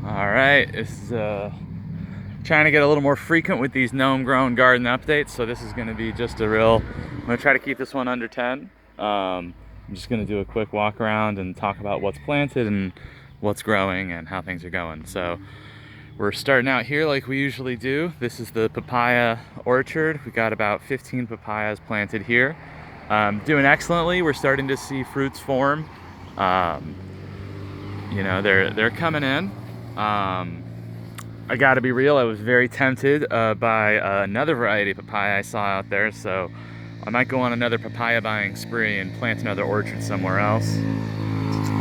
All right, this is trying to get a little more frequent with these Gnome Grown garden updates. So this is going to be just I'm going to try to keep this one under 10. I'm just going to do a quick walk around and talk about what's planted and what's growing and how things are going. So we're starting out here like we usually do. This is the papaya orchard. We got about 15 papayas planted here. Doing excellently. We're starting to see fruits form. You know, they're coming in. I gotta be real, I was very tempted by another variety of papaya I saw out there, so I might go on another papaya buying spree and plant another orchard somewhere else.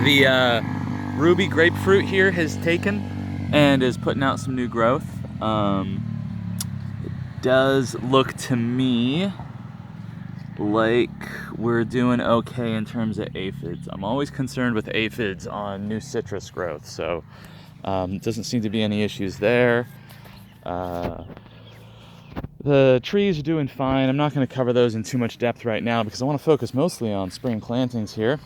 The ruby grapefruit here has taken and is putting out some new growth. It does look to me like we're doing okay in terms of aphids. I'm always concerned with aphids on new citrus growth, so doesn't seem to be any issues there. The trees are doing fine. I'm not going to cover those in too much depth right now because I want to focus mostly on spring plantings here.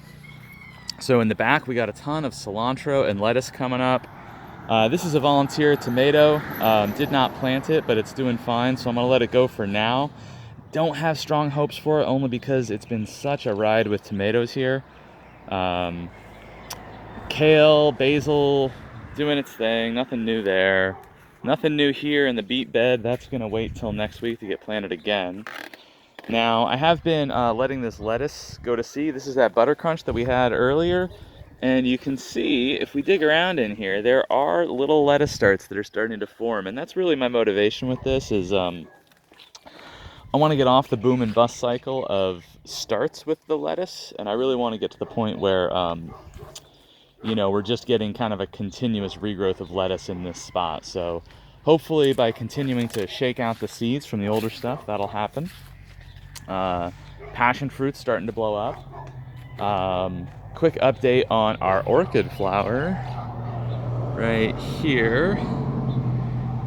So in the back we got a ton of cilantro and lettuce coming up. This is a volunteer tomato. Did not plant it, but it's doing fine, so I'm going to let it go for now. Don't have strong hopes for it, only because it's been such a ride with tomatoes here. Kale, basil, doing its thing, nothing new there. Nothing new here in the beet bed. That's gonna wait till next week to get planted again. Now, I have been letting this lettuce go to seed. This is that butter crunch that we had earlier. And you can see, if we dig around in here, there are little lettuce starts that are starting to form. And that's really my motivation with this is, I want to get off the boom and bust cycle of starts with the lettuce, and I really want to get to the point where, you know, we're just getting kind of a continuous regrowth of lettuce in this spot. So hopefully by continuing to shake out the seeds from the older stuff, that'll happen. Passion fruit's starting to blow up. Quick update on our orchid flower right here.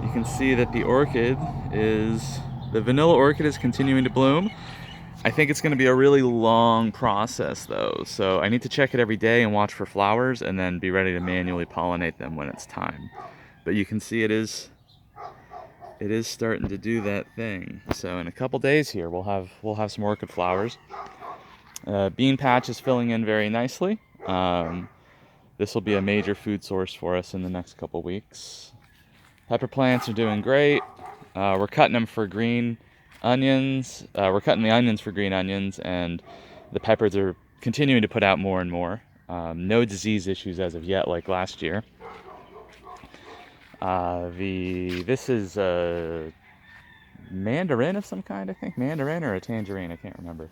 You can see that the vanilla orchid is continuing to bloom. I think it's going to be a really long process though, so I need to check it every day and watch for flowers and then be ready to manually pollinate them when it's time. But you can see it is starting to do that thing. So in a couple days here we'll have some orchid flowers. Bean patch is filling in very nicely. This will be a major food source for us in the next couple weeks. Pepper plants are doing great. We're cutting them for green onions. We're cutting the onions for green onions, and the peppers are continuing to put out more and more. No disease issues as of yet, like last year. This is a mandarin of some kind, I think. Mandarin or a tangerine, I can't remember.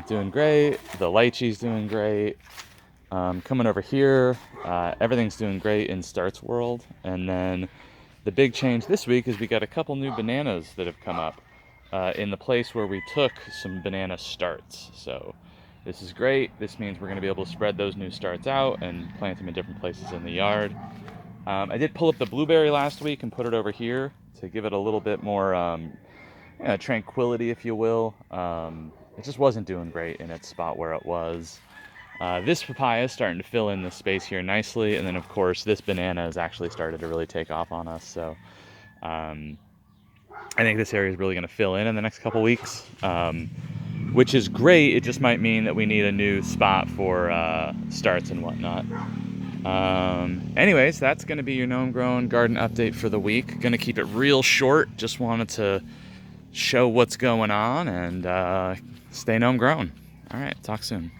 Doing great. The lychee's doing great. Coming over here, everything's doing great in Starts World, and then the big change this week is we got a couple new bananas that have come up in the place where we took some banana starts. So this is great. This means we're going to be able to spread those new starts out and plant them in different places in the yard. I did pull up the blueberry last week and put it over here to give it a little bit more tranquility, if you will. It just wasn't doing great in its spot where it was. This papaya is starting to fill in the space here nicely, and then of course this banana has actually started to really take off on us, so I think this area is really going to fill in the next couple weeks, which is great. It just might mean that we need a new spot for starts and whatnot. Anyways, that's going to be your Gnome Grown garden update for the week. Going to keep it real short, just wanted to show what's going on and stay Gnome Grown. Alright, talk soon.